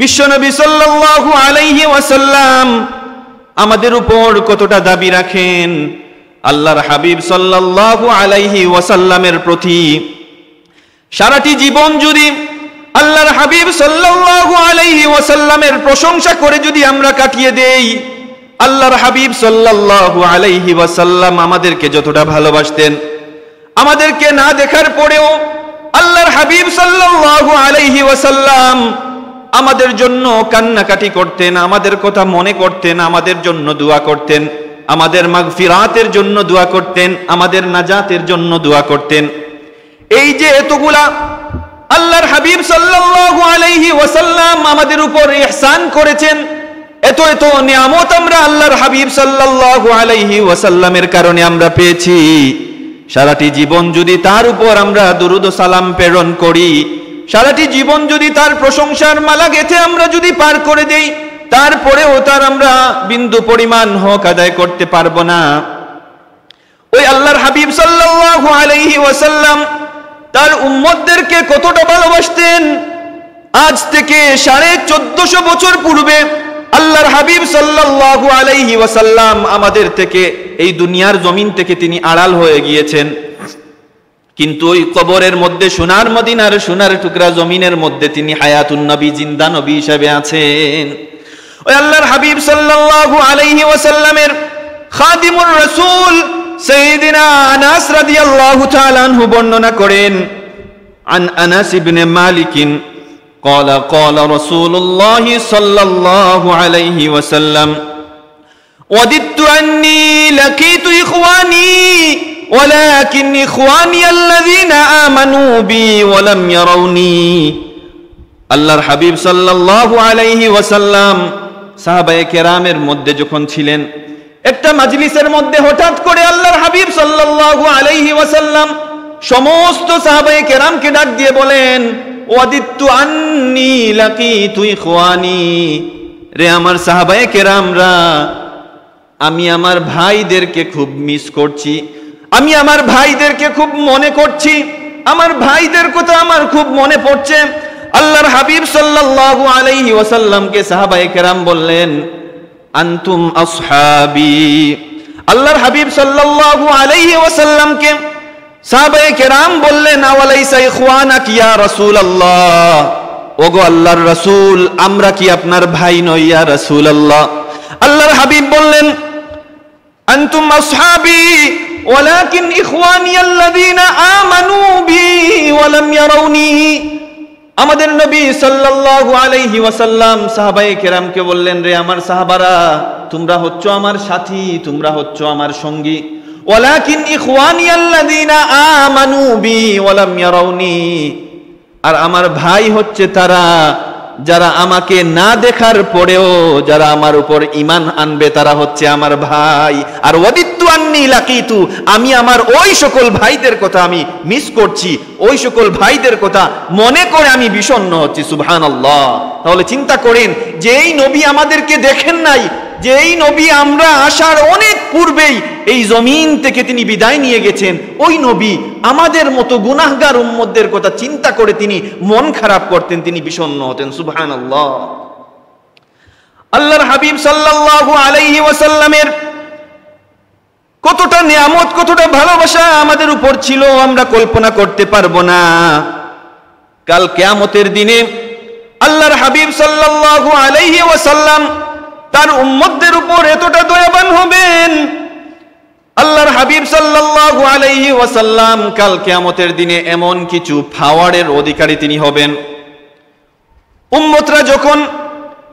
বিশ্বনবী সাল্লাল্লাহু আলাইহি ওয়াসাল্লাম আমাদের উপর কতটা দাবি রাখেন আল্লাহর হাবিব সাল্লাল্লাহু আলাইহি ওয়াসাল্লামের প্রতি। সারাটি জীবন যদি আল্লাহর হাবিব সাল্লাল্লাহু আলাইহি ওয়াসাল্লামের প্রশংসা করে যদি আমরা কাটিয়ে দেই, আল্লাহর হাবিব সাল্লাল্লাহু আলাইহি ওয়াসাল্লাম আমাদেরকে যতটা ভালোবাসতেন, আমাদেরকে না দেখার পরেও আল্লাহর হাবিব সাল্লাল্লাহু আলাইহি ওয়াসাল্লাম আমাদের জন্য কান্নাকাটি করতেন, আমাদের কথা মনে করতেন, আমাদের জন্য দোয়া করতেন, আমাদের মাগফিরাতের জন্য দোয়া করতেন, আমাদের নাজাতের জন্য দোয়া করতেন। এই যে এতগুলা আল্লাহর হাবিব সাল্লাল্লাহু আলাইহি ওয়াসাল্লাম আমাদের উপর ইহসান করেছেন, এত এত নিয়ামত আমরা আল্লাহর হাবিব সাল্লাল্লাহু আলাইহি ওয়াসাল্লামের কারণে আমরা পেয়েছি। সারাটি জীবন যদি তার উপর আমরা দুরূদ ও সালাম প্রেরণ করি, সারাটি জীবন যদি তার প্রশংসার মালা গেঁথে আমরা যদি পার করে দেই, তারপরেও তার আমরা বিন্দু পরিমাণ হক আদায় করতে পারবো না। ওই আল্লাহর হাবিব সাল্লাল্লাহু আলাইহি ওয়াসাল্লাম তার উম্মতদেরকে কতটা ভালোবাসতেন। আজ থেকে 1450 বছর পূর্বে আল্লাহর হাবিব সাল্লাল্লাহু আলাইহি ওয়াসাল্লাম আমাদের থেকে এই দুনিয়ার জমিন থেকে তিনি আড়াল হয়ে গিয়েছেন, কিন্তু ওই কবরের মধ্যে সোনার মদিনার সোনার টুকরা জমিনের মধ্যে তিনি হায়াতুন নবী, জিন্দা নবী হিসেবে আছেন। ওই আল্লাহর হাবিব সাল্লাল্লাহু আলাইহি ওয়াসাল্লামের খাদিমুর রাসূল সাইয়্যিদিনা আনাস রাদিয়াল্লাহু তাআলা আনহু বর্ণনা করেন, আন আনাস ইবনে মালিক قال قال رسول الله صلى الله عليه وسلم وددت أني لقيت إخواني ولكن إخواني الذين آمنوا بي ولم يروني। আল্লাহর হাবিব সাল্লাল্লাহু আলাইহি ওয়াসাল্লাম সাহাবায়ে কেরামের মধ্যে যখন ছিলেন, একটা মাজলিসের মধ্যে হঠাৎ করে আল্লাহর হাবিব সাল্লাল্লাহু আলাইহি ওয়াসাল্লাম সমস্ত সাহাবায়ে কেরামকে ডাক দিয়ে বলেন, ওয়াদিত্তু আন্নী লাকিতু ইখওয়ানি, রে আমার সাহাবায়ে কেরামরা, আমি আমার ভাইদেরকে খুব মিস করছি, আমি আমার ভাইদেরকে খুব মনে করছি, আমার ভাইদের কথা আমার খুব মনে পড়ছে। আল্লাহর হাবিব সাল্লাল্লাহু আলাইহি ওয়াসাল্লামকে সাহাবায়ে কেরাম বললেন, আনতুম আসহাবি। আল্লাহর হাবিব সাল্লাল্লাহু আলাইহি ওয়াসাল্লামকে সাহাবায়ে কেরাম বললেন, আওয়ালাইসা ইখওয়ানাক ইয়া রাসূলুল্লাহ, ওগো আল্লাহর রাসূল, আমরা কি আপনার ভাই নই ইয়া রাসূলুল্লাহ? আল্লাহর হাবিব বললেন, আনতুম আসহাবি ওয়ালাকিন ইখওয়ানি আল্লাযীনা আমানু বি ওয়া লাম ইয়ারাউনি। আমাদের নবী সাল্লাল্লাহু আলাইহি ওয়াসাল্লাম সাহাবায়ে কেরামকে বললেন, রে আমার সাহাবারা, তোমরা হচ্ছ আমার সাথী, তোমরা হচ্ছ আমার সঙ্গী। ওয়ালাকিন ইখওয়ানি আল্লাযীনা আমানু বি ওয়া লাম ইয়ারাউনি, আর আমার ভাই হচ্ছে তারা যারা আমাকে না দেখার পরেও যারা আমার উপর ঈমান আনবে, তারা হচ্ছে আমার ভাই। আর ওয়াদিত্তু আন্নী লাকিতু, আমি আমার ওই সকল ভাইদের কথা আমি মিস করছি, ওই সকল ভাইদের কথা মনে করে আমি বিষণ্ণ হচ্ছি। সুবহানাল্লাহ। তাহলে চিন্তা করেন, যেই নবী আমাদেরকে দেখেন নাই, যেই নবী আমরা আসার অনেক পূর্বেই এই জমিন থেকে তিনি বিদায় নিয়ে গেছেন, ওই নবী আমাদের মতো গুনাহগার উম্মতদের কথা চিন্তা করে তিনি মন খারাপ করতেন, তিনি বিষণ্ণ হতেন। সুবহানাল্লাহ। আল্লাহর হাবিব সাল্লাল্লাহু আলাইহি ওয়াসাল্লামের কতটা নিয়ামত, কতটা ভালোবাসা আমাদের উপর ছিল, আমরা কল্পনা করতে পারবো না। কাল কিয়ামতের দিনে আল্লাহর হাবিব সাল্লাল্লাহু আলাইহি ওয়াসাল্লাম তার উম্মতদের উপর এতটা দয়াবান হবেন, আল্লাহর হাবিব সাল্লাল্লাহু আলাইহি ওয়াসাল্লাম কাল কিয়ামতের দিনে এমন কিছু পাওয়ারের অধিকারী তিনি হবেন। উম্মতরা যখন,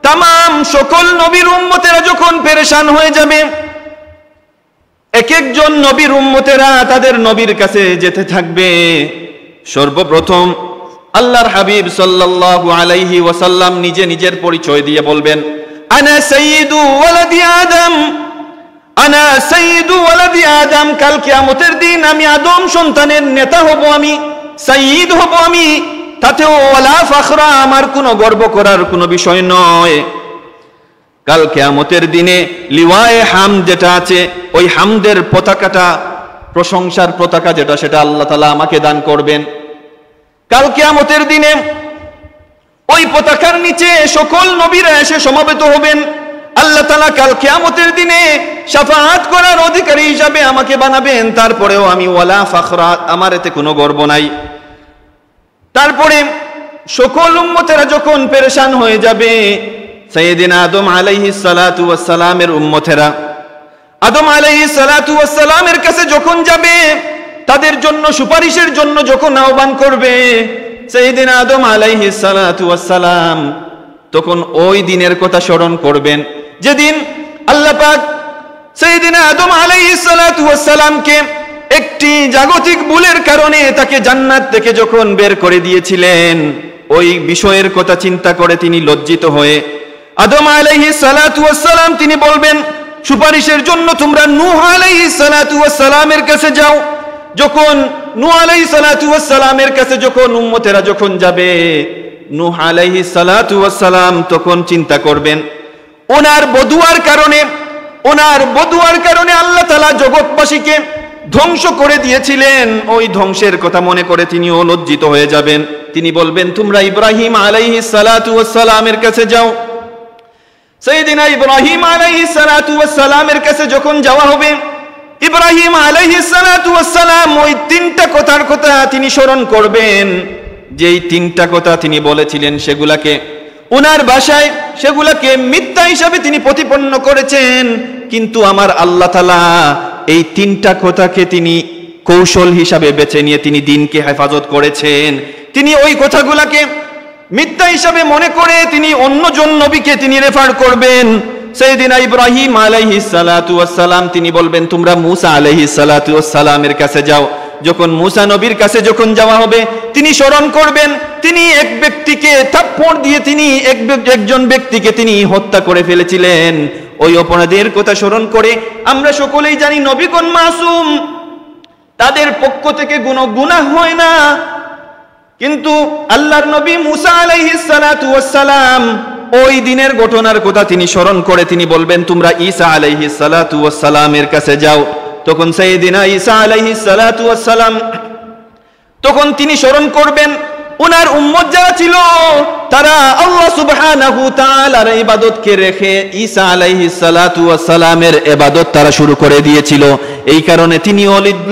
তামাম সকল নবীর উম্মতেরা যখন পেরেশান হয়ে যাবে, এক একজন নবীর উম্মতেরা তাদের নবীর কাছে যেতে থাকবে, সর্বপ্রথম আল্লাহর হাবিব সাল্লাল্লাহু আলাইহি ওয়াসাল্লাম নিজে নিজের পরিচয় দিয়ে বলবেন, আনা সাইয়্যিদু ওয়ালাদি আদম, আনা সাইয়্যিদু ওয়ালাদি আদম। কাল কিয়ামতের দিন আমি আদম সন্তানের নেতা হব, আমি সাইয়্যিদ হব, আমি তাতেও ওয়ালা ফাখরা, আমার কোনো গর্ব করার কোনো বিষয় নয়। কাল কিয়ামতের দিনে লিওয়ায়ে হামদ যেটা আছে, ওই হামদের পতাকাটা, প্রশংসার পতাকা যেটা, সেটা আল্লাহ তাআলা আমাকে দান করবেন। কাল কিয়ামতের দিনে ওই পতাকার নিচে সকল নবীরা এসে সমবেত হবেন। আল্লাহ তাআলা কাল কিয়ামতের দিনে শাফাআত করার অধিকারী হিসাবে আমাকে বানাবেন। তারপরেও আমি ওয়ালা ফাখরা, আমার এতে কোনো গর্ব নাই। তারপরে সকল উম্মতেরা যখন পেরেশান হয়ে যাবে, সাইয়েদিনা আদম আলাইহিস সালাতু ওয়াস সালামের উম্মতেরা আদম আলাইহিস সালাতু ওয়াস সালামের কাছে যখন যাবে, তাদের জন্য সুপারিশের জন্য যখন আহ্বান করবে সাইয়েদিনা আদম আলাইহিস সালাতু ওয়াস সালাম, তখন ওই দিনের কথা স্মরণ করবেন যেদিন আল্লাহ পাক সাইয়েদিনা আদম আলাইহিস সালাতু ওয়াস সালামকে একটি জাগতিক ভুলের কারণে তাকে জান্নাত থেকে যখন বের করে দিয়েছিলেন, ওই বিষয়ের কথা চিন্তা করে তিনি লজ্জিত হয়ে আদম আলাইহিস সালাতু ওয়াস সালাম তিনি বলবেন, সুপারিশের জন্য তোমরা নূহ আলাইহিস সালাতু ওয়াস সালামের কাছে যাও। যখন নূহ আলাইহিস সালাতু ওয়াস সালামের কাছে যখন উম্মতেরা যখন যাবে, নূহ আলাইহিস সালাতু ওয়াস সালাম তখন চিন্তা করবেন ওনার বদুয়ার কারণে আল্লাহ তাআলা জগৎবাসীকে ধ্বংস করে দিয়েছিলেন। ওই ধ্বংসের কথা মনে করে তিনিও লজ্জিত হয়ে যাবেন। তিনি বলবেন, তোমরা ইব্রাহিম আলাইহিস সালাতু ওয়াস সালামের কাছে যাও। সাইয়েদিনা ইব্রাহিম আলাইহিস সালাতু ওয়াস সালামের কাছে যখন যাওয়া হবে, ইব্রাহিম আলাইহিস সালাতু ওয়াস সালাম ওই তিনটা কথার কথা তিনি স্মরণ করবেন, যেই তিনটা কথা তিনি বলেছিলেন সেগুলাকে ওনার ভাষায় সেগুলাকে মিথ্যা হিসাবে তিনি প্রতিপন্ন করেছেন। কিন্তু আমার আল্লাহ তাআলা এই তিনটা কথাকে তিনি কৌশল হিসাবে বেছে নিয়ে তিনি দ্বীনকে হেফাজত করেছেন। তিনি ওই কথাগুলাকে মিথ্যা হিসাবে মনে করে তিনি অন্যজন নবীকে তিনি রেফার করবেন। সাইয়েদিনা ইব্রাহিম আলাইহিস সালাতু ওয়াস সালাম তিনি বলবেন, তোমরা মূসা আলাইহিস সালাতু ওয়াস সালামের কাছে যাও। যখন মূসা নবীর কাছে যখন যাওয়া হবে, তিনি স্মরণ করবেন তিনি এক ব্যক্তিকে থাপ্পড় দিয়ে তিনি একজন ব্যক্তিকে তিনি হত্যা করে ফেলেছিলেন। ওই অপরাধের কথা স্মরণ করে আমরা সকলেই জানি নবীগণ মাসুম, তাদের পক্ষ থেকে কোনো গুনাহ হয় না। কিন্তু আল্লাহর নবী মূসা আলাইহিস সালাতু ওয়াস সালাম ওই দিনের ঘটনার কথা তিনি স্মরণ করে তিনি বলবেন, তোমরা ঈসা আলাইহিস সালাতু ওয়াস সালামের কাছে যাও। তখন সাইয়েদিনা ঈসা আলাইহিস সালাতু ওয়াস সালাম তখন তিনি স্মরণ করবেন ওনার উম্মত যারা ছিল তারা আল্লাহ সুবহানাহু তাআলার ইবাদতকে রেখে ঈসা আলাইহিস সালাতু ওয়াস সালামের ইবাদত তারা শুরু করে দিয়েছিল। এই কারণে তিনি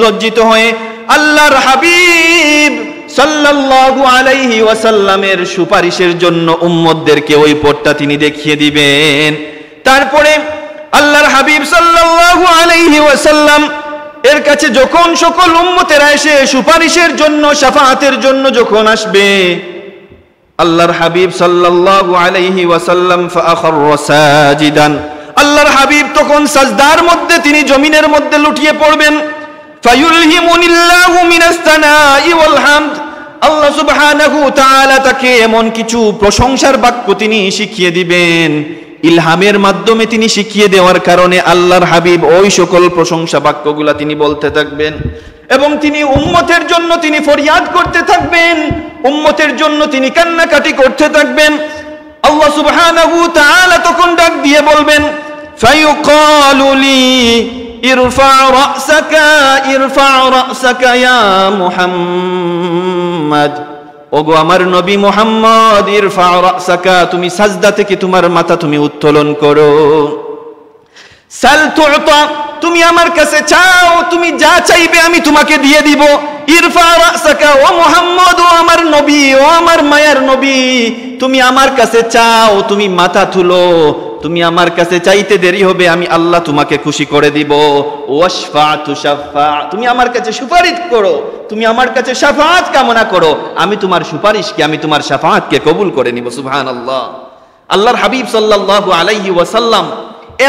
লজ্জিত হয়ে আল্লাহর হাবিব সাল্লাল্লাহু আলাইহি ওয়াসাল্লামের সুপারিশের জন্য উম্মতদেরকে ওই পথটা তিনি দেখিয়ে দিবেন। তারপরে আল্লাহর হাবিব সাল্লাল্লাহু আলাইহি ওয়াসাল্লাম এর কাছে যখন সকল উম্মতেরা এসে সুপারিশের জন্য শাফাআতের জন্য যখন আসবে, আল্লাহর হাবিব সাল্লাল্লাহু আলাইহি ওয়াসাল্লাম ফাআখাররা সাজিদান, আল্লাহর হাবিব তখন সাজদার মধ্যে তিনি জমিনের মধ্যে লুটিয়ে পড়বেন। ফায়ুলহিমুনিল্লাহু মিনাস সানাই ওয়াল হামদ, আল্লাহ সুবহানাহু তাআলা তাকে এমন কিছু প্রশংসার বাক্য তিনি শিখিয়ে দিবেন, ইলহামের মাধ্যমে তিনি শিখিয়ে দেওয়ার কারণে আল্লাহর হাবিব ওই সকল প্রশংসা বাক্যগুলা তিনি বলতে থাকবেন এবং তিনি উম্মতের জন্য তিনি ফরিয়াদ করতে থাকবেন, উম্মতের জন্য তিনি কান্নাকাটি করতে থাকবেন। আল্লাহ সুবহানাহু তাআলা তখন ডাক দিয়ে বলবেন, ফায়ুকালু লি ইরফা রাসাকা ইয়া মুহাম্মদ, ওগো আমার নবী মুহাম্মদ, ইরফা রাসাকা, তুমি সাজদা থেকে তোমার মাথা তুমি উত্তোলন করো। সাল তুতা, তুমি আমার কাছে চাও, তুমি যা চাইবে আমি তোমাকে দিয়ে দিব। ইরফা রাসাকা, ও মুহাম্মদ, ও আমার নবী, ও আমার মায়ার নবী, তুমি আমার কাছে চাও, তুমি মাথা তুলো, তুমি আমার কাছে চাইতে দেরি হবে, আমি আল্লাহ তোমাকে খুশি করে দিব। ওয়াশফা তুশাফা, তুমি আমার কাছে সুপারিশ করো, তুমি আমার কাছে শাফাআত কামনা করো, আমি তোমার সুপারিশকে আমি তোমার শাফাআতকে কবুল করে নিব। সুবহানাল্লাহ। আল্লাহর হাবিব সাল্লাল্লাহু আলাইহি ওয়াসাল্লাম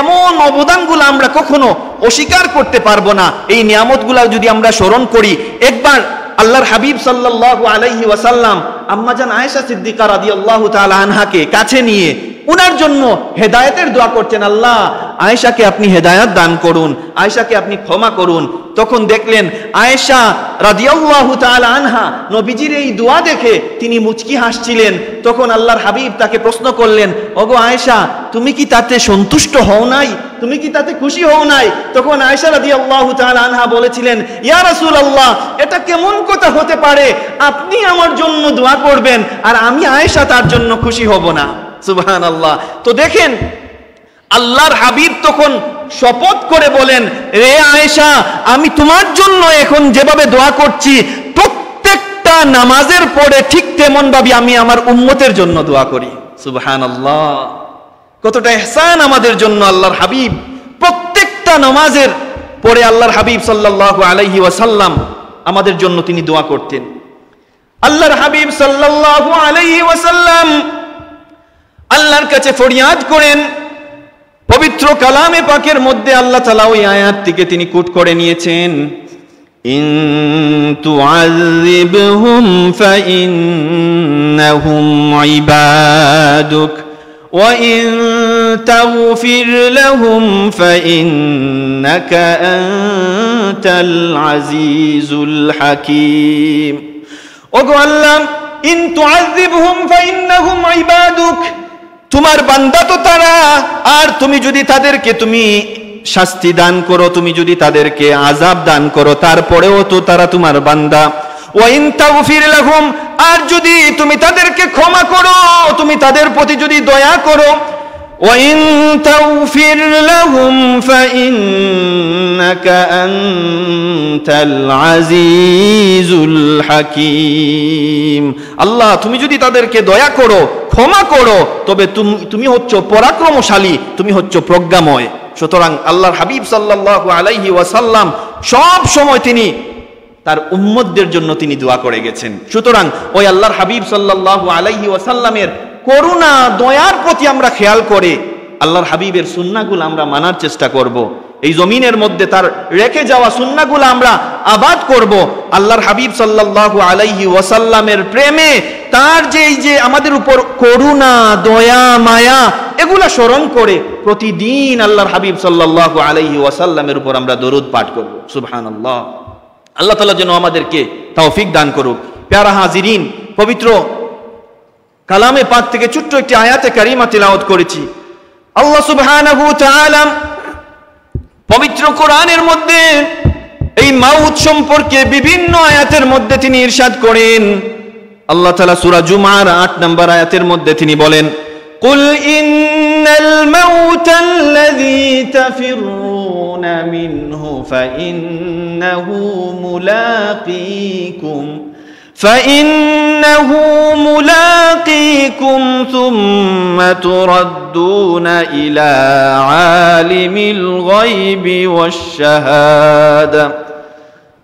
এমন অবদানগুলো আমরা কখনো অস্বীকার করতে পারবো না। এই নিয়ামতগুলো যদি আমরা স্মরণ করি, একবার আল্লাহর হাবিব সাল্লাল্লাহু আলাইহি ওয়াসাল্লাম আম্মাজান আয়েশা সিদ্দিকা রাদিয়াল্লাহু তাআলা আনহাকে কাছে নিয়ে উনার জন্য হেদায়েতের দোয়া করছেন, আল্লাহ আয়েশাকে আপনি হেদায়াত দান করুন, আয়েশাকে আপনি ক্ষমা করুন। তখন দেখলেন আয়েশা রাদিয়াল্লাহু তাআলা আনহা নবীজির এই দোয়া দেখে তিনি মুচকি হাসছিলেন। তখন আল্লাহর হাবিব তাকে প্রশ্ন করলেন, ওগো আয়েশা, তুমি কি তাতে সন্তুষ্ট হও নাই? তুমি কি তাতে খুশি হও নাই? তখন আয়েশা রাদিয়াল্লাহু তাআলা আনহা বলেছিলেন, ইয়া রাসূলুল্লাহ, এটা কেমন কথা হতে পারে? আপনি আমার জন্য দোয়া করবেন আর আমি আয়েশা তার জন্য খুশি হব না? সুবহানাল্লাহ। তো দেখেন আল্লাহর হাবিব তখন শপথ করে বলেন, রে আয়েশা, আমি তোমার জন্য এখন যেভাবে দোয়া করছি প্রত্যেকটা নামাজের পরে ঠিক তেমন ভাবে আমি আমার উম্মতের জন্য দোয়া করি। সুবহানাল্লাহ, কতটা ইহসান আমাদের জন্য আল্লাহর হাবিব। প্রত্যেকটা নামাজের পরে আল্লাহর হাবিব সাল্লাল্লাহু আলাইহি ওয়াসাল্লাম আমাদের জন্য তিনি দোয়া করতেন। আল্লাহর হাবিব সাল্লাল্লাহু আলাইহি ওয়াসাল্লাম আল্লাহর কাছে ফরিয়াদ করেন। পবিত্র কালামে পাকের মধ্যে আল্লাহ তাআলা ওই আয়াতটিকে তিনি কোট করে নিয়েছেন, ইন তুআযিবহুম ফাইন্নাহুম ইবাদুক ওয়া ইন তাগফির লাহুম ফাইন্নাকা আনতাল আজিজুল হাকীম। ওগো আল্লাহ, ইন তুআযিবহুম ফাইন্নাহুম ইবাদুক, তোমার বান্দা তো তারা, আর তুমি যদি তাদেরকে তুমি শাস্তি দান করো, তুমি যদি তাদেরকে আযাব দান করো, তারপরেও তো তারা তোমার বান্দা। ওয়া ইন তাগফির লাহুম, আর যদি তুমি তাদেরকে ক্ষমা করো, তুমি তাদের প্রতি যদি দয়া করো, ওয়া ইন তাগফির লাহুম ফাইন্নাকা আনতাল আজিজুল হাকীম। আল্লাহ, তুমি যদি তাদেরকে দয়া করো, ক্ষমা করো, তবে তুমি হচ্ছ পরাক্রমশালী, তুমি হচ্ছ প্রজ্ঞাময়। সুতরাং আল্লাহর হাবিব সাল্লাল্লাহু আলাইহি ওয়াসাল্লাম সব সময় তিনি তার উম্মতদের জন্য তিনি দোয়া করে গেছেন। সুতরাং ওই আল্লাহর হাবিব সাল্লাল্লাহু আলাইহি ওয়াসাল্লামের করুণা দয়ার প্রতি আমরা খেয়াল করে আল্লাহর হাবিবের সুন্নাহগুলো আমরা মানার চেষ্টা করব। এই জমিনের মধ্যে তার রেখে যাওয়া সুন্নাহগুলো আমরা আবাদ করব। আল্লাহর হাবিব সাল্লাল্লাহু আলাইহি ওয়াসাল্লামের প্রেমে তার যে আমাদের উপর করুণা, দয়া, মায়া, এগুলা স্মরণ করে প্রতিদিন আল্লাহর হাবিব সাল্লাল্লাহু আলাইহি ওয়াসাল্লামের উপর আমরা দরুদ পাঠ করব। সুবহানাল্লাহ। আল্লাহ তাআলা যেন আমাদেরকে তৌফিক দান করুক। প্যারা হাজিরিন, পবিত্র কালামে পাক থেকে ছোট্ট একটি আয়াতে কারিমা তিলাওয়াত করেছি। আল্লাহ সুবহানাহু ওয়া তাআলা পবিত্র কোরআনের মধ্যে এই মাউত সম্পর্কে বিভিন্ন আয়াতের মধ্যে তিনি ইরশাদ করেন। আল্লাহ তাআলা সূরা জুমার 8 নম্বর আয়াতের মধ্যে তিনি বলেন, কুল ইন্নাল মাউতাল্লাযী তাফিরুনা মিনহু ফাইন্নাহু মুলাকীকুম সুম্মা তুরাদ্দুনা ইলা আলিমিল গায়বি ওয়াশ শাহাদা।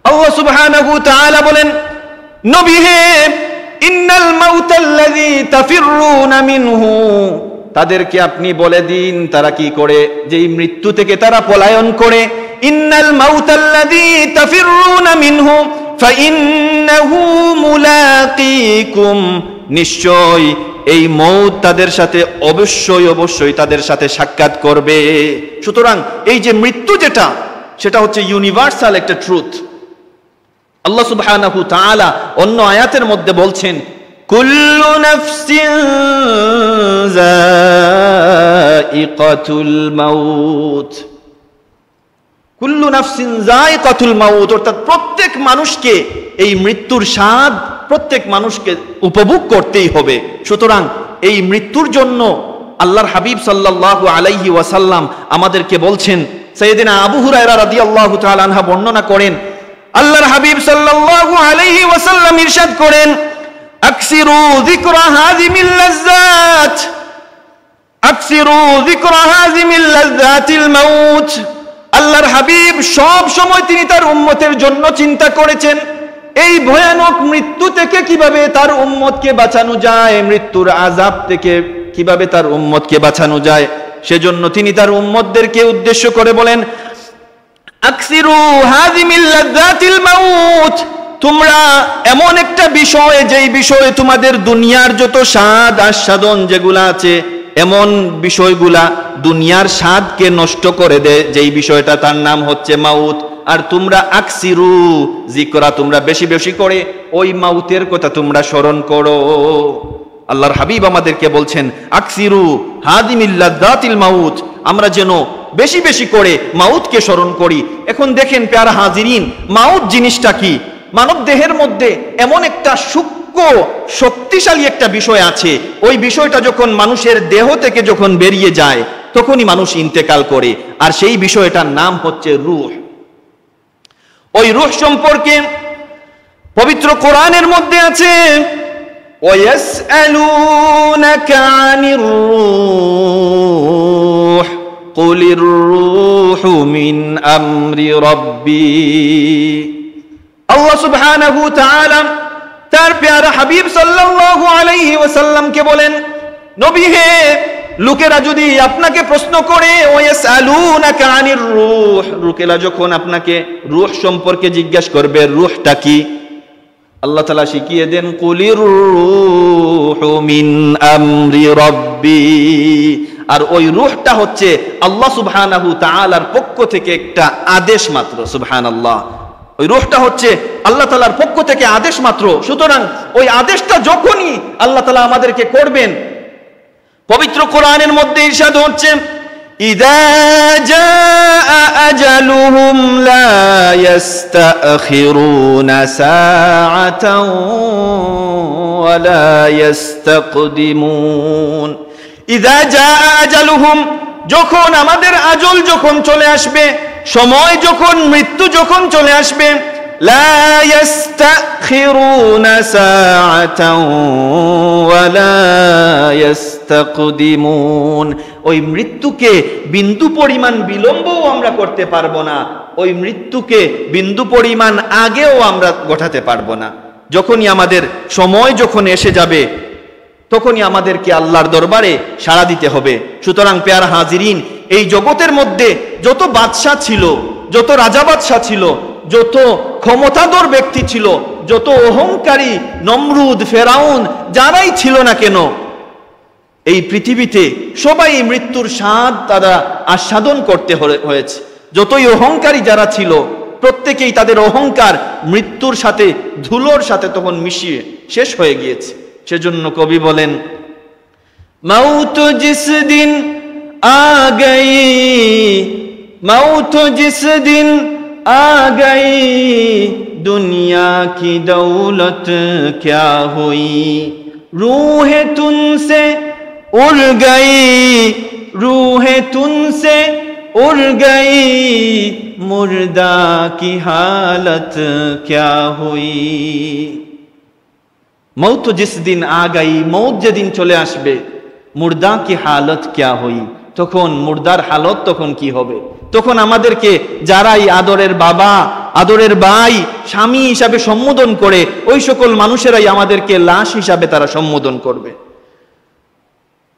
আল্লাহ সুবহানাহু ওয়া তাআলা বলেন, নবী হে, ইন্নাল মাউতাল্লাযী তাফিরুনা মিনহু, তাদেরকে আপনি বলে দিন তারা কি করে, যেই মৃত্যু থেকে তারা পলায়ন করে। ইন্নাল মাউতাল্লাযী তাফিরুনা মিনহু ফাইন্নাহু মুলাকীকুম, নিশ্চয় এই মউত তাদের সাথে অবশ্যই তাদের সাথে সাক্ষাৎ করবে। সুতরাং এই যে মৃত্যু যেটা, সেটা হচ্ছে ইউনিভার্সাল একটা ট্রুথ। আল্লাহ সুবহানাহু ওয়া তাআলা অন্য আয়াতের মধ্যে বলছেন, কুল্লু নাফসিন যায়িকাতুল মাউত, কুল্লু নাফসিন যায়িকাতুল মাউত, অর্থাৎ প্রত্যেক মানুষকে এই মৃত্যুর স্বাদ প্রত্যেক মানুষকে উপভোগ করতেই হবে। সুতরাং এই মৃত্যুর জন্য আল্লাহর হাবিব সাল্লাল্লাহু আলাইহি ওয়াসাল্লাম আমাদেরকে বলছেন। সাইয়েদিনা আবু হুরায়রা রাদিয়াল্লাহু তাআলা আনহু বর্ণনা করেন, আল্লাহর হাবিব সাল্লাল্লাহু আলাইহি ওয়াসাল্লাম ইরশাদ করেন, আকসিরু যিকরা হাযিমিল লাযযাত, আকসিরু যিকরা হাযিমিল লাযযাতিল মাউত। আল্লাহর হাবিব সব সময় তিনি তার উম্মতের জন্য চিন্তা করেছেন এই ভয়ানক মৃত্যু থেকে কিভাবে তার উম্মতকে বাঁচানো যায়, মৃত্যুর আযাব থেকে কিভাবে তার উম্মতকে বাঁচানো যায়। সেজন্য তিনি তার উম্মতদেরকে উদ্দেশ্য করে বলেন, আকসিরু হাযিমিল লাযযাতিল মাউত, তোমরা এমন একটা বিষয়, যেই বিষয়ে তোমাদের দুনিয়ার যত স্বাদ আস্বাদন যেগুলো আছে এমন বিষয়গুলা দুনিয়ার স্বাদকে নষ্ট করে দেয়, যেই বিষয়টা তার নাম হচ্ছে মাউত। আর তোমরা আকসিরু যিকরা, তোমরা বেশি বেশি করে ওই মাউতের কথা তোমরা স্মরণ করো। আল্লাহর হাবিব আমাদেরকে বলছেন আকসিরু হাদিমিল লাযাতিল মাউত, আমরা যেন বেশি বেশি করে মাউতকে স্মরণ করি। এখন দেখেন প্যারা হাজিরিন, মাউত জিনিসটা কি? মানব দেহের মধ্যে এমন একটা সূক্ষ্ম শক্তিশালী একটা বিষয় আছে, ওই বিষয়টা যখন মানুষের দেহ থেকে যখন বেরিয়ে যায় তখনই মানুষ ইন্তেকাল করে, আর সেই বিষয়টার নাম হচ্ছে রূহ। ওই রূহ সম্পর্কে পবিত্র কোরআনের মধ্যে আছে ওয়াসআলুনাকা আনির রূহ কুলির রূহু মিন আমরি রাব্বি। আল্লাহ সুবহানাহু ওয়া তাআলা তার প্যারা হাবিব সাল্লাল্লাহু আলাইহি ওয়াসাল্লামকে বলেন, নবী হে, লোকেরা যদি আপনাকে প্রশ্ন করে ওয়াসআলুনাকা আনির রূহ, লোকেরা যখন আপনাকে রূহ সম্পর্কে জিজ্ঞাসা করবে রূহটা কি, আল্লাহ তাআলা শিখিয়ে দেন কুলির রূহু মিন আমরি রাব্বি। আর ওই রূহটা হচ্ছে আল্লাহ সুবহানাহু তাআলার পক্ষ থেকে একটা আদেশ মাত্র। সুবহানাল্লাহ, ওই রূহটা হচ্ছে আল্লাহ তাআলার পক্ষ থেকে আদেশ মাত্র। সুতরাং ওই আদেশটা যখনই আল্লাহ তাআলা আমাদেরকে করবেন, পবিত্র কোরআনের মধ্যে ইরশাদ হচ্ছে ইযা জাআ আজালুহুম লা ইস্তাখিরুনা সাআতাও ওয়া লা ইস্তাকদিমুন। ইযা জাআ আজালুহুম, যখন আমাদের আজল যখন চলে আসবে, সময় যখন, মৃত্যু যখন চলে আসবে, লা ইস্তাখিরুনা সাআতাও ওয়া লা ইস্তাকদিমুন, ওই মৃত্যুকে বিন্দু পরিমাণ বিলম্বও আমরা করতে পারবো না, ওই মৃত্যুকে বিন্দু পরিমাণ আগেও আমরা ঘটাতে পারবো না। যখনই আমাদের সময় যখন এসে যাবে তখনই আমাদেরকে আল্লাহর দরবারে সাড়া দিতে হবে। সুতরাং প্যারা হাজিরিন, এই জগতের মধ্যে যত বাদশাহ ছিল, যত রাজা বাদশাহ ছিল, যত ক্ষমতাধর ব্যক্তি ছিল, যত অহংকারী নমরুদ, ফেরাউন, যারাই ছিল না কেন এই পৃথিবীতে, সবাই মৃত্যুর স্বাদ তারা আস্বাদন করতে হয়েছে। যতই অহংকারী যারা ছিল প্রত্যেকেই তাদের অহংকার মৃত্যুর সাথে, ধুলোর সাথে তখন মিশিয়ে শেষ হয়ে গিয়েছে। সেজন্য কবি বলেন মৌত জিস দিন আ গই, মৌত জিস দিন আ গই, দুনিয়া কি দৌলত ক্যা হুই, रूहे तुमसे उड़ गई, रूहे तुमसे उड़ गई, मुर्दा की हालत क्या हुई। मौत जिस दिन आ गई, मौत যেদিন চলে আসবে, মুর্দা কি হালত क्या हुई, তখন মুর্দার হালত তখন কি হবে। তখন আমাদেরকে যারাই আদরের বাবা, আদরের ভাই, স্বামী হিসাবে সম্বোধন করে, ওই সকল মানুষেরাই আমাদেরকে লাশ হিসাবে তারা সম্বোধন করবে,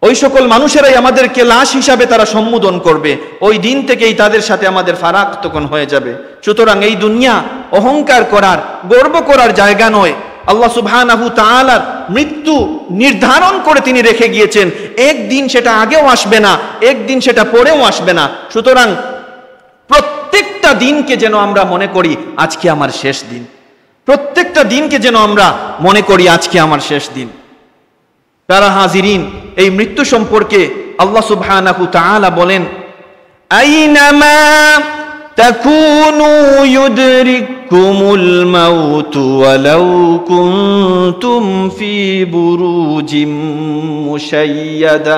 ওই সকল মানুষেরাই আমাদেরকে লাশ হিসাবে তারা সম্বোধন করবে। ওই দিন থেকেই তাদের সাথে আমাদের ফারাক তখন হয়ে যাবে। সুতরাং এই দুনিয়া অহংকার করার, গর্ব করার জায়গা নয়। আল্লাহ সুবহানাহু তাআলার মৃত্যু নির্ধারণ করে তিনি রেখে গিয়েছেন, একদিন সেটা আগেও আসবে না, একদিন সেটা পরেও আসবে না। সুতরাং প্রত্যেকটা দিনকে যেন আমরা মনে করি আজকে আমার শেষ দিন, প্রত্যেকটা দিনকে যেন আমরা মনে করি আজকে আমার শেষ দিন। তারা হাজিরিন, এই মৃত্যু সম্পর্কে আল্লাহ সুবহানাহু তাআলা বলেন আইনামা তাকুনু ইউদরিকুমুল মাউত ওয়ালাউ কুনতুম ফি বুরুজিম মুশাইয়াদা।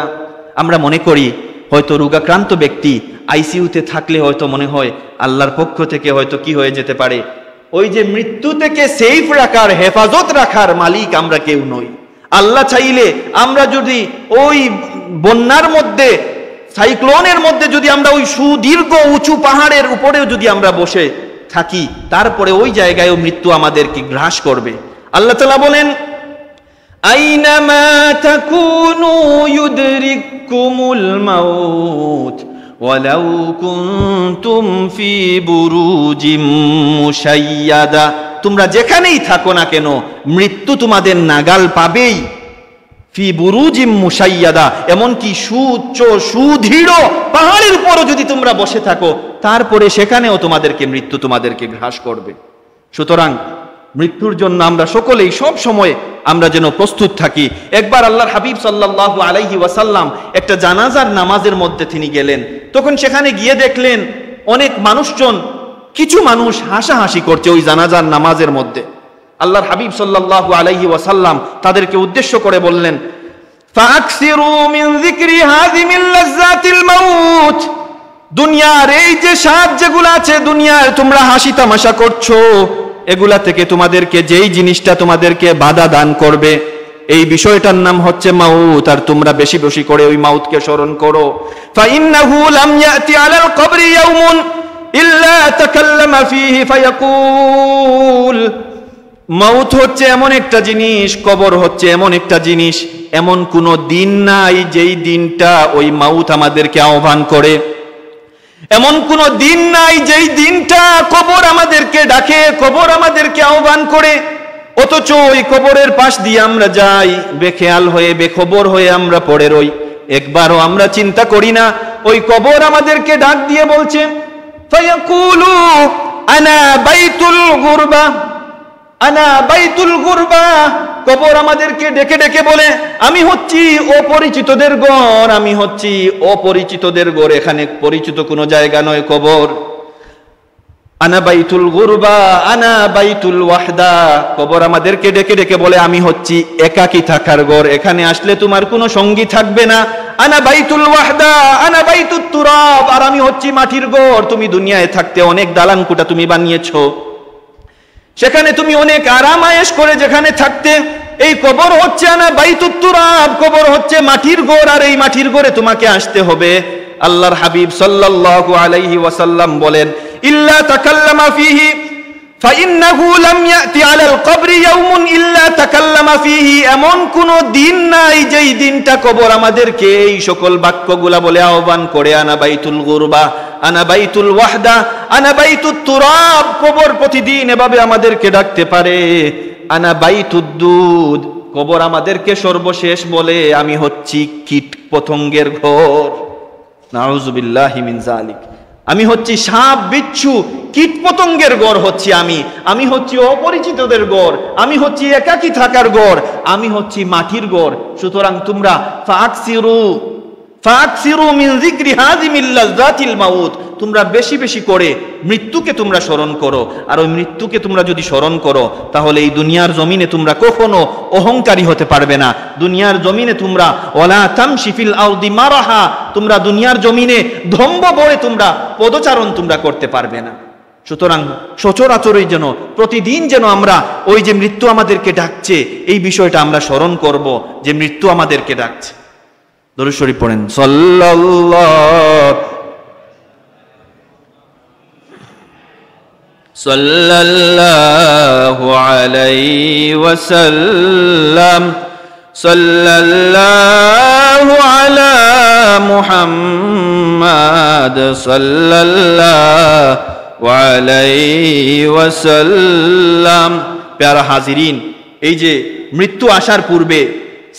আমরা মনে করি হয়তো রোগাক্রান্ত ব্যক্তি আইসিইউতে থাকলে হয়তো মনে হয় আল্লাহর পক্ষ থেকে হয়তো কি হয়ে যেতে পারে, ওই যে মৃত্যু থেকে সেফ রাখার, হেফাজত রাখার মালিক আমরা কেউ নই। আল্লাহ চাইলে আমরা যদি ওই বন্যার মধ্যে, সাইক্লোনের মধ্যে যদি আমরা ওই সুদীর্ঘ উঁচু পাহাড়ের উপরেও যদি আমরা বসে থাকি, তারপরে ওই জায়গায়ও মৃত্যু আমাদেরকে গ্রাস করবে। আল্লাহ তাআলা বলেন আইনামা তাকুনু ইউদরিকুমুল মাউত ওয়ালাউ কুনতুম ফি বুরুজিম মুশাইয়াদা। তোমরা যেখানেই থাকো না কেন মৃত্যু তোমাদের নাগাল পাবেই। ফি বুরুজিম মুশাইয়াদা, এমনকি সুউচ্চ সুদৃঢ় পাহাড়ের উপরও যদি তোমরা বসে থাকো, তারপরে সেখানেও তোমাদেরকে মৃত্যু তোমাদেরকে গ্রাস করবে। সুতরাং মৃত্যুর জন্য আমরা সকলেই সব সময় আমরা যেন প্রস্তুত থাকি। একবার আল্লাহর হাবিব সাল্লাল্লাহু আলাইহি ওয়াসাল্লাম একটা জানাজার নামাজের মধ্যে তিনি গেলেন। তখন সেখানে গিয়ে দেখলেন অনেক মানুষজন, কিছু মানুষ হাসাহাসি করছে ওই জানাজার নামাজের মধ্যে। আল্লাহর হাবিব সাল্লাল্লাহু আলাইহি ওয়াসাল্লাম তাদেরকে উদ্দেশ্য করে বললেন, ফাআকসিরু মিন যিকরি হাযিমিল লাযযাতিল মাউত, দুনিয়ার এই যে স্বাদ যেগুলো আছে, দুনিয়ার তোমরা হাসি তামাশা করছো, এগুলা থেকে তোমাদেরকে যেই জিনিসটা তোমাদেরকে বাধা দান করবে, এই বিষয়টার নাম হচ্ছে মাউত। আর তোমরা বেশি বেশি করে ওই মাউতকে স্মরণ করো। ফাইন্নাহু লাম ইয়াতি আলাল কবরি ইয়াউমুন ইল্লা তাকাল্লামা ফীহি ফায়াকুল, মাউত হচ্ছে এমন একটা জিনিস, কবর হচ্ছে এমন একটা জিনিস, এমন কোনো দিন নাই যেই দিনটা ওই মাউত আমাদেরকে আহ্বান করে। এমন কোনো দিন নাই যেই দিনটা কবর আমাদেরকে ডাকে, কবর আমাদেরকে আহ্বান করে। অথচ ওই কবরের পাশ দিয়ে আমরা যাই, বেখেয়াল হয়ে বেখবর হয়ে আমরা পড়ে রই। একবারও আমরা চিন্তা করি না ওই কবর আমাদেরকে ডাক দিয়ে বলছে, ফায়াকুলু আনা বাইতুল গুরবা, আনা বাইতুল গুরবা। কবর আমাদেরকে ডেকে ডেকে বলে, আমি হচ্ছি অপরিচিতদের ঘর, আমি হচ্ছি অপরিচিতদের ঘর, এখানে পরিচিত কোনো জায়গা নয় কবর। আনা বাইতুল গুরবা আনা বাইতুল ওয়াহদা, কবর আমাদেরকে ডেকে ডেকে বলে, আমি হচ্ছি একাকী থাকার ঘর, এখানে আসলে তোমার কোনো সঙ্গী থাকবে না। আনা বাইতুল ওয়াহদা আনা বাইতুত তুরাব, আর আমি হচ্ছি মাটির ঘর, তুমি দুনিয়ায় থাকতে অনেক দালান কোঠা তুমি বানিয়েছো, সেখানে তুমি অনেক আরাম আয়েশ করে যেখানে থাকতে, এই কবর হচ্ছে আনা বাইতুত তুরাব, কবর হচ্ছে মাটির ঘর, আর এই মাটির ঘরে তোমাকে আসতে হবে। আল্লাহর হাবিব সাল্লাল্লাহু আলাইহি ওয়াসাল্লাম বলেন, ইল্লা তাকাল্লামা ফীহি ফাইন্নাহু লাম ইয়াতি আলাল কবরি ইয়াউমুন ইল্লা তাকাল্লামা ফীহি, এমন কোন দিন নাই যেই দিনটা কবর আমাদেরকে এই সকল বাক্যগুলা বলে আহ্বান করে। আনা বাইতুল গুরবা আনা বাইতুল ওয়াহদা আনা বাইতুত তুরাব, কবর প্রতিদিন এভাবে আমাদেরকে ডাকতে পারে। আনা বাইতুদ দুদ, কবর আমাদেরকে সর্বশেষ বলে, আমি হচ্ছি কীট পতঙ্গের ঘর। নাউযুবিল্লাহি মিন যালিক, আমি হচ্ছি সাপ বিচ্ছু কীট পতঙ্গের ঘর হচ্ছি আমি হচ্ছি অপরিচিতদের ঘর, আমি হচ্ছি একাকী থাকার ঘর, আমি হচ্ছি মাটির ঘর। সুতরাং তোমরা ফাকসিরু মিন যিকরি হাযিমিল লাযযাতিল মাউত, তোমরা বেশি বেশি করে মৃত্যুকে তোমরা স্মরণ করো। আর ওই মৃত্যুকে তোমরা যদি স্মরণ করো, তাহলে এই দুনিয়ার জমিনে তোমরা কখনো অহংকারী হতে পারবে না। দুনিয়ার জমিনে তোমরা ওয়ালা তামশি ফিল আরদি মারাহা, তোমরা দুনিয়ার জমিনে ধম্ব বয়ে তোমরা পদচারণ তোমরা করতে পারবে না। সুতরাং সচরাচরই যেন প্রতিদিন যেন আমরা ওই যে মৃত্যু আমাদেরকে ডাকছে, এই বিষয়টা আমরা স্মরণ করব যে মৃত্যু আমাদেরকে ডাকছে। দরুদ শরীফ পড়েন, সাল্লাল্লাহু আলাইহি ওয়াসাল্লাম, সাল্লাল্লাহু আলা মুহাম্মাদ, সাল্লাল্লাহু আলাইহি ওয়াসাল্লাম। প্যারা হাজিরিন, এই যে মৃত্যু আসার পূর্বে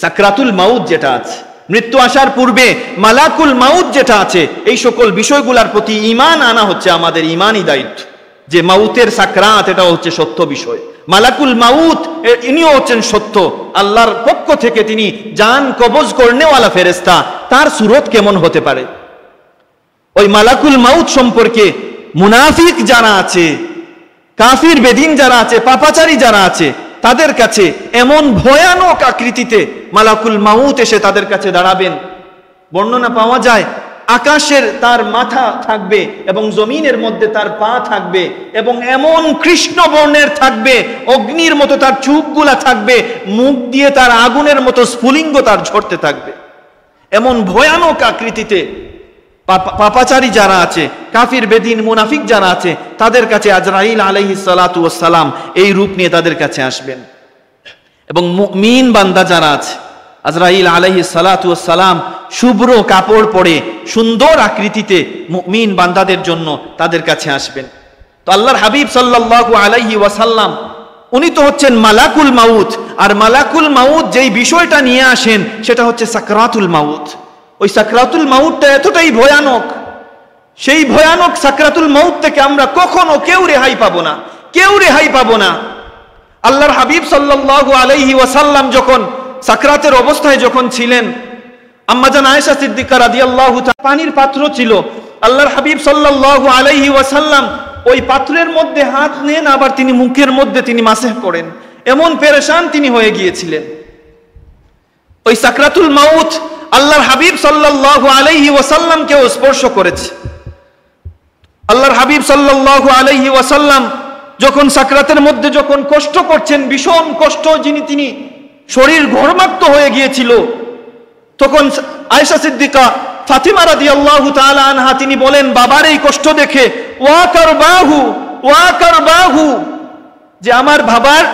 সাকরাতুল মাউত যেটা আছে, মৃত্যু আসার পূর্বে মালাকুল মাউত যেটা আছে, এই সকল বিষয়গুলোর প্রতি ঈমান আনা হচ্ছে আমাদের ঈমানি দায়িত্ব। যে মাউতের সাকরাত, এটা হচ্ছে সত্য বিষয়। মালাকুল মাউত ইনিও হচ্ছেন সত্য, আল্লাহর পক্ষ থেকে তিনি জান কবজ করনেওয়ালা ফেরেশতা। তার সুরত কেমন হতে পারে? ওই মালাকুল মাউত সম্পর্কে মুনাফিক যারা আছে, কাফির বেদিন যারা আছে, পাপাচারী যারা আছে, তাদের কাছে এমন ভয়ানক আকৃতিতে মালাকুল মাউত এসে তাদের কাছে দাঁড়াবেন। বর্ণনা পাওয়া যায়, আকাশের তার মাথা থাকবে এবং জমিনের মধ্যে তার পা থাকবে, এবং এমন কৃষ্ণ বর্ণের থাকবে, অগ্নির মতো তার চোখগুলা থাকবে, মুখ দিয়ে তার আগুনের মতো স্ফুলিঙ্গ তার ঝরতে থাকবে। এমন ভয়ানক আকৃতিতে পাপাচারী যারা আছে, কাফির বেদিন মুনাফিক যারা আছে, তাদের কাছে আজরাইল আলাইহিস সালাতু ওয়াস সালাম এই রূপ নিয়ে তাদের কাছে আসবেন। এবং মুমিন বান্দা যারা আছে, আজরাইল আলাইহিস সালাতু ওয়াস সালাম শুভ্র কাপড় পরে সুন্দর আকৃতিতে মুমিন বান্দাদের জন্য তাদের কাছে আসবেন। তো আল্লাহর হাবিব সাল্লাল্লাহু আলাইহি ওয়াসাল্লাম উনি তো হচ্ছেন মালাকুল মাউত। আর মালাকুল মাউত যেই বিষয়টা নিয়ে আসেন সেটা হচ্ছে সাকরাতুল মাউত। ওই সাকরাতুল মাউতটা এতটাই ভয়ানক, সেই ভয়ানক সাকরাতুল মাউত থেকে আমরা কখনো কেউ রেহাই পাবো না, কেউ রেহাই পাবো না। আল্লাহর হাবিব সাল্লাল্লাহু আলাইহি ওয়াসাল্লাম যখন সাকরাতের অবস্থায় যখন ছিলেন, আম্মাজান আয়েশা সিদ্দিকা রাদিয়াল্লাহু তাআলা পানির পাত্র ছিল, আল্লাহর হাবিব সাল্লাল্লাহু আলাইহি ওয়াসাল্লাম ওই পাত্রের মধ্যে হাত নেন, আবার তিনি মুখের মধ্যে তিনি মাসেহ করেন, এমন পেরেশান তিনি হয়ে গিয়েছিলেন। ওই সাকরাতুল মাউত আল্লাহর হাবিব সাল্লাল্লাহু আলাইহি ওয়াসাল্লামকেও স্পর্শ করেছে। আল্লাহর হাবিব সাল্লাল্লাহু আলাইহি ওয়াসাল্লাম যখন সাকরাতের মধ্যে যখন কষ্ট করছেন, ভীষণ কষ্ট, তিনি শরীর ঘর্মাক্ত হয়ে গিয়েছিল, তখন আয়েশা সিদ্দিকা ফাতিমা রাদিয়াল্লাহু তাআলা আনহা তিনি বলেন, বাবার এই কষ্ট দেখে ওয়া কারবাহু, যে আমার বাবার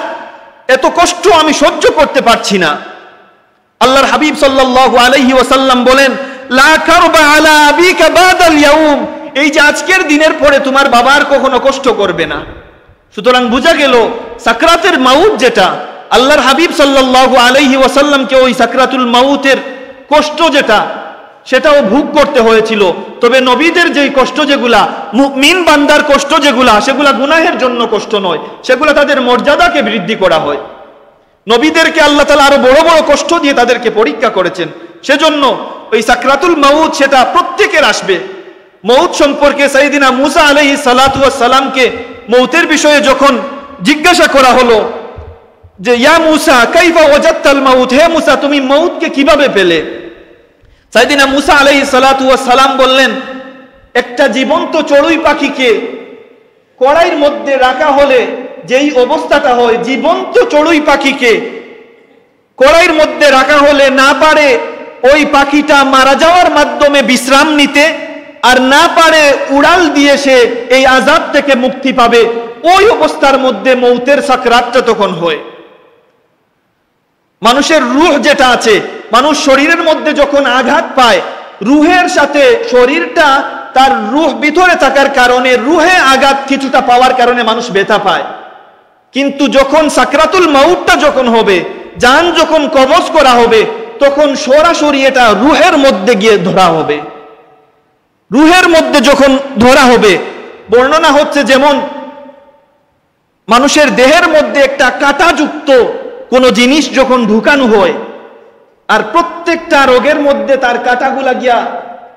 এত কষ্ট আমি সহ্য করতে পারছি না। আল্লাহর হাবিব সাল্লাল্লাহু আলাইহি ওয়াসাল্লাম বলেন, লা কারবা আলা আবিকা বাদাল ইয়াউম, এই যে আজকের দিনের পরে তোমার বাবার কখনো কষ্ট করবে না। সুতরাং বোঝা গেল সাকরাতের মাউত যেটা, আল্লাহর হাবিব সাল্লাল্লাহু আলাইহি ওয়াসাল্লামকে ওই সাকরাতুল মাউতের কষ্ট যেটা, সেটাও ভোগ করতে হয়েছিল। তবে নবীদের যেই কষ্ট যেগুলা, মুমিন বান্দার কষ্ট যেগুলা, সেগুলা গুনাহের জন্য কষ্ট নয়, সেগুলা তাদের মর্যাদাকে বৃদ্ধি করা হয়। নবীদেরকে আল্লাহ তাআলা আরো বড় বড় কষ্ট দিয়ে তাদেরকে পরীক্ষা করেছেন। সেজন্য ওই সাকরাতুল মাউত সেটা প্রত্যেকের আসবে। মৌত সম্পর্কে সাইয়েদিনা মুসা আলাইহিস সালাতু ওয়াস সালামকে মৌতের বিষয়ে যখন জিজ্ঞাসা করা হলো যে ইয়া মুসা কাইফা ওয়াজাদতাল মাউত, হে মুসা তুমি মৌতকে কিভাবে পেলে? সাইয়েদিনা মুসা আলাইহিস সালাতু ওয়াস সালাম বললেন, একটা জীবন্ত চড়ুই পাখিকে কড়াইয়ের মধ্যে রাখা হলে যেই অবস্থাটা হয়, জীবন্ত চড়ুই পাখিকে কড়াইয়ের মধ্যে রাখা হলে না পারে ওই পাখিটা মারা যাওয়ার মাধ্যমে বিশ্রাম নিতে, আর না পারে উড়াল দিয়ে সে এই আযাব থেকে মুক্তি পাবে, ওই অবস্থার মধ্যে মৌতের সাকরাতটা তখন হয়। মানুষের রূহ যেটা আছে, মানুষ শরীরের মধ্যে যখন আঘাত পায়, রূহের সাথে শরীরটা তার রূহ ভিতরে থাকার কারণে, রূহে আঘাত কিছুটা পাওয়ার কারণে মানুষ ব্যথা পায়। কিন্তু যখন সাকরাতুল মাউতটা যখন হবে, জান যখন কবজ করা হবে, তখন সরাসরি এটা রূহের মধ্যে গিয়ে ধরা হবে। রূহের মধ্যে যখন ধরা হবে, বর্ণনা হচ্ছে যেমন মানুষের দেহের মধ্যে একটা কাঁটাযুক্ত কোনো জিনিস যখন ঢুকানো হয়, আর প্রত্যেকটা রোগের মধ্যে তার কাঁটাগুলা গিয়া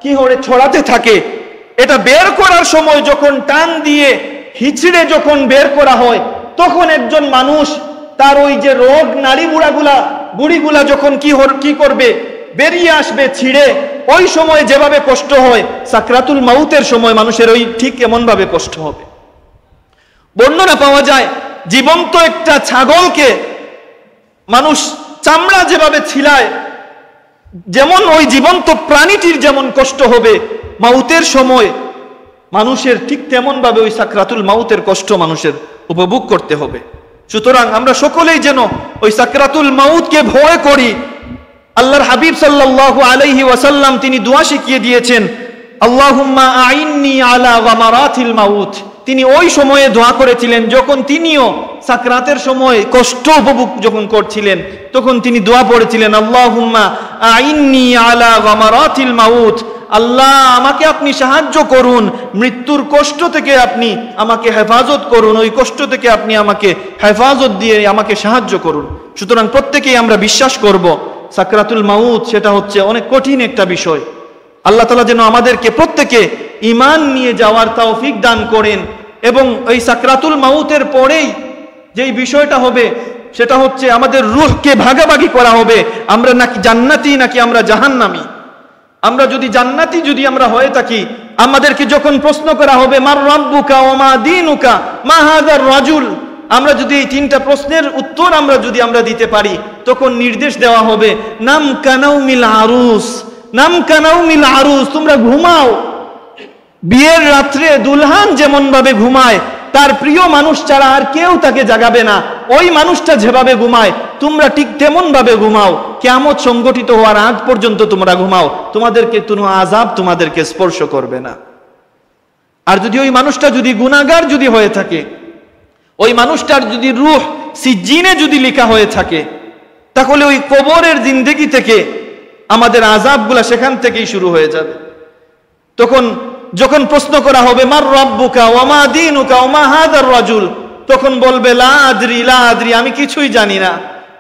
কি হয়ে ছড়াতে থাকে, এটা বের করার সময় যখন টান দিয়ে হিচড়ে যখন বের করা হয়, তখন একজন মানুষ তার ওই যে রোগ নাড়ি বুড়িগুলা যখন কি করবে, বেরিয়ে আসবে ছিঁড়ে, ওই সময় যেভাবে কষ্ট হয়, সাকরাতুল মাউতের সময় মানুষের ওই ঠিক এমন ভাবে কষ্ট হবে। বর্ণনা পাওয়া যায়, জীবন্ত একটা ছাগলকে মানুষ চামড়া যেভাবে ছিলায়, যেমন ওই জীবন্ত প্রাণীটির যেমন কষ্ট হবে মাউতের সময়, মানুষের ঠিক তেমন ভাবে ওই সাকরাতুল মাউতের কষ্ট মানুষের উপভোগ করতে হবে। সুতরাং আমরা সকলেই যেন ওই সাকরাতুল মাউতকে ভয় করি। আল্লাহর হাবিব সাল্লাল্লাহু আলাইহি ওয়াসাল্লাম তিনি দোয়া শিখিয়ে দিয়েছেন, আল্লাহুম্মা আইন্নি আলা গামারাতিল মাউত। তিনি ওই সময়ে দোয়া করেছিলেন যখন তিনিও সাকরাতের সময় কষ্ট উপভোগ যখন করছিলেন, তখন তিনি দোয়া পড়েছিলেন, আল্লাহুম্মা আইন্নি আলা গামারাতিল মাউত, আল্লাহ আমাকে আপনি সাহায্য করুন, মৃত্যুর কষ্ট থেকে আপনি আমাকে হেফাজত করুন, ওই কষ্ট থেকে আপনি আমাকে হেফাজত দিয়ে আমাকে সাহায্য করুন। সুতরাং প্রত্যেকেই আমরা বিশ্বাস করব সাকরাতুল মাউত সেটা হচ্ছে অনেক কঠিন একটা বিষয়। আল্লাহ তাআলা যেন আমাদেরকে প্রত্যেকে ঈমান নিয়ে যাওয়ার তৌফিক দান করেন, এবং এই সাকরাতুল মাউতের পরেই যেই বিষয়টা হবে সেটা হচ্ছে আমাদের রূহকে ভাগাভাগি করা হবে, আমরা নাকি জান্নাতি নাকি আমরা জাহান্নামী। আমরা যদি জান্নাতি যদি আমরা হয়ে থাকি, আমাদেরকে যখন প্রশ্ন করা হবে মার রাব্বুকা ওয়া মা দীনুকা মা হাযার রাজুল, আমরা যদি এই তিনটা প্রশ্নের উত্তর আমরা দিতে পারি, তখন নির্দেশ দেওয়া হবে নাম কানাউমিল আরুস, নাম কানাউমিল আরুস, তোমরা ঘুমাও। বিয়ের রাত্রে দুলহান যেমন ভাবে ঘুমায়, তার প্রিয় মানুষ ছাড়া আর কেউ তাকে জাগাবে না, ওই মানুষটা যেভাবে ঘুমায় তোমরা ঠিক তেমন ভাবে ঘুমাও। কিয়ামত সংগঠিত হওয়ার আগ পর্যন্ত তোমরা ঘুমাও, তোমাদেরকে কোনো আযাব তোমাদেরকে স্পর্শ করবে না। আর যদি ওই মানুষটা যদি গুনাহগার যদি হয়ে থাকে, ওই মানুষটার যদি রূহ সিজ্জিনে যদি লেখা হয়ে থাকে, তাহলে ওই কবরের জিন্দেগি থেকে আমাদের আযাবগুলা সেখান থেকেই শুরু হয়ে যাবে। তখন যখন প্রশ্ন করা হবে মার রাব্বুকা ওয়া মা দীনুকা ওয়া মা হাদার রাজুল, তখন বলবে লা আদরি লা আদরি, আমি কিছুই জানি না,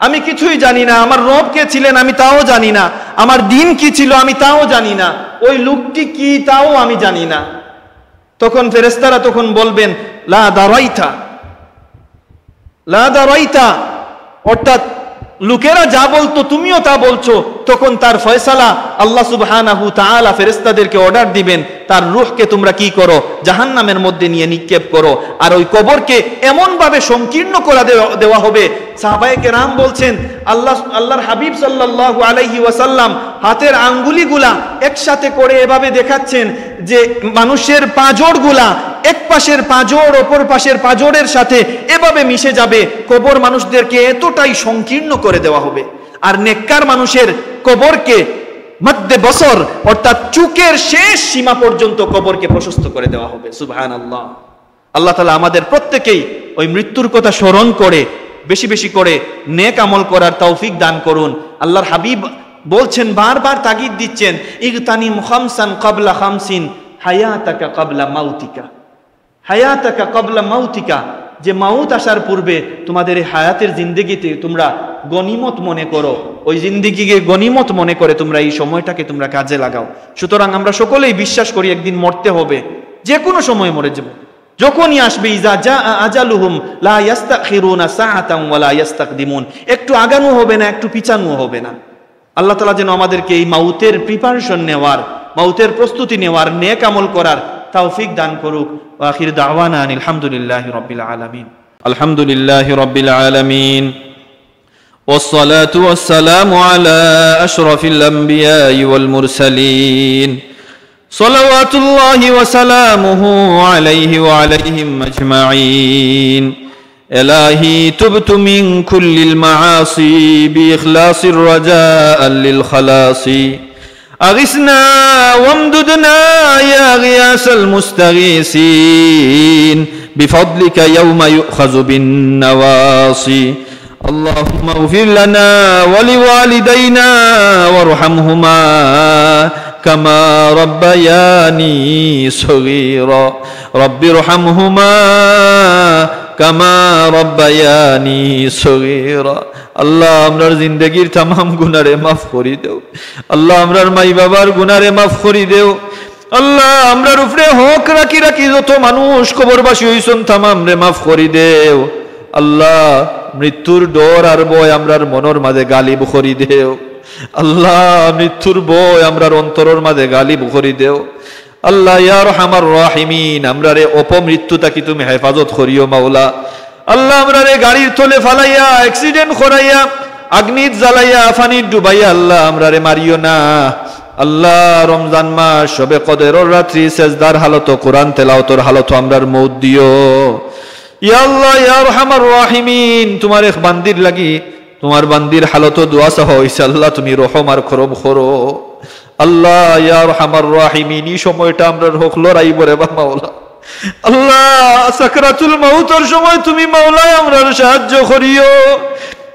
আমি কিছুই জানি না। আমার রব কে ছিলেন আমি তাও জানি না, আমার দিন কি ছিল আমি তাও জানি না, ওই লোকটি কি তাও আমি জানি না। তখন ফেরেশতারা তখন বলবেন লা দারাইতা লা দারাইতা, অর্থাৎ লোকেরা যা বলতো তুমিও তা বলছো। তখন তার ফয়সালা আল্লাহ সুবহানাহু তাআলা ফেরেশতাদেরকে অর্ডার দিবেন, তার রূহকে তোমরা কি করো, জাহান্নামের মধ্যে নিয়ে নিক্ষেপ করো। আর ওই কবরকে এমন ভাবে সংকীর্ণ করে দেওয়া হবে, সাহাবায়ে কেরাম বলছেন আল্লাহর হাবিব সাল্লাল্লাহু আলাইহি ওয়াসাল্লাম হাতের আঙ্গুলিগুলা একসাথে করে এভাবে দেখাচ্ছেন যে মানুষের পাঁজরগুলা এক পাশের পাঁজর অপর পাশের পাঁজরের সাথে এভাবে মিশে যাবে। কবর মানুষদেরকে এতটাই সংকীর্ণ করে দেওয়া হবে। আর নেককার মানুষের কবরকে মধ্যে বসর, অর্থাৎ চুকের শেষ সীমা পর্যন্ত কবরকে প্রশস্ত করে দেওয়া হবে। সুবহানাল্লাহ। আল্লাহ তাআলা আমাদের প্রত্যেকেই ওই মৃত্যুর কথা স্মরণ করে বেশি বেশি করে নেক আমল করার তৌফিক দান করুন। আল্লাহর হাবিব বলছেন, বারবার তাগিদ দিচ্ছেন, ইগতানিম খামসান ক্বাবলা খামসিন হায়াতাকা ক্বাবলা মাউতিকা, হায়াতাকা ক্বাবলা মাউতিকা, যে মাউত আসার পূর্বে তোমাদের এই হায়াতের জিন্দেগিতে তোমরা গনিমত মনে করো, ওই জিন্দেগিকে গনিমত মনে করে তোমরা এই সময়টাকে তোমরা কাজে লাগাও। সুতরাং আমরা সকলেই বিশ্বাস করি একদিন মরতে হবে, যে কোনো সময় মরে যাব, যখনই আসবে। ইজা জা আজালুহুম লা ইস্তাখিরুনা সাআতান ওয়া লা ইস্তাকদিমুন, একটু আগানো হবে না, একটু পিছানো হবে না। আল্লাহ তাআলা যেন আমাদেরকে এই মাউতের প্রিপারেশন নেওয়ার, মাউতের প্রস্তুতি নেওয়ার, নেক আমল করার তৌফিক দান করুক। ওয়া আখির দাওয়ানা আনিল হামদুলিল্লাহি রাব্বিল আলামিন। আলহামদুলিল্লাহি রাব্বিল আলামিন والصلاة والسلام على أشرف الأنبياء والمرسلين صلوات الله وسلامه عليه وعليهم أجمعين. إلهي تبت من كل المعاصي بإخلاص الرجاء للخلاص، أغثنا وامددنا يا غياث المستغيثين بفضلك يوم يؤخذ بالنواصي. اللهم اغفر لنا ولوالدينا وارحمهما كما ربياني صغيرا، رب ارحمهما كما ربياني صغيرا। আল্লাহ আমরার জিন্দগির तमाम গুনাহরে মাফ করে দাও। আল্লাহ আমরার মাই বাবার গুনাহরে মাফ করে দাও। আল্লাহ আমরার উপরে হক রাখি রাখি যত মানুষ কবরবাসী হইছেন तमाम রে মাফ করে দাও। আল্লাহ মৃত্যুর ডর আর ভয় আমরার মনের মাঝে গালিব করি দেও। আল্লাহ মৃত্যুর ভয় আমরার অন্তরের মাঝে গালিব করি দেও। আল্লাহ ইয়া রহমান রাহিমিন, আমরারে অপমৃত্যু তাকি তুমি হেফাজত করিও মাওলা। আল্লাহ আমরারে গাড়ির তলে ফালাইয়া, অ্যাক্সিডেন্ট করাইয়া, আগ্নিত জ্বালাইয়া, ফানিত ডুবাইয়া আল্লাহ আমরারে মারিও না। আল্লাহ রমজান মাস শবে কদরের রাত্রি সেজদার হালত, কোরআন তেলাওয়াতের হালত আমরার মউত দিও। ইয়া আল্লাহ ইয়া রহমান রাহিমিন, তোমার এক বান্দির লাগি, তোমার বান্দির হালত দোয়া চাওয়া হইছে। আল্লাহ তুমি রহম আর করম করো। আল্লাহ ইয়া রহমান রাহিমিন, এই সময়টা আমরার হক লড়াই বরে বা মাওলা। আল্লাহ সাকরাতুল মাউতের সময় তুমি মাওলা আমরার সাহায্য করিও।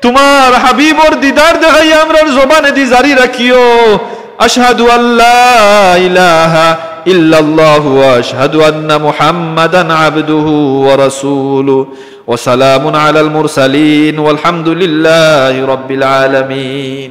তোমার হাবিবর দিদার দেখাইয়া আমরার জবানে দি জারি রাখিও। আশহাদু আল্লা ইলাহা ইল্লাল্লাহু ওয়া আশহাদু আন্না মুহাম্মাদান আবদুহু ওয়া রাসূলুহু ওয়া সালামুন আলাল মুরসালিন ওয়াল হামদুলিল্লাহি রাব্বিল আলামিন।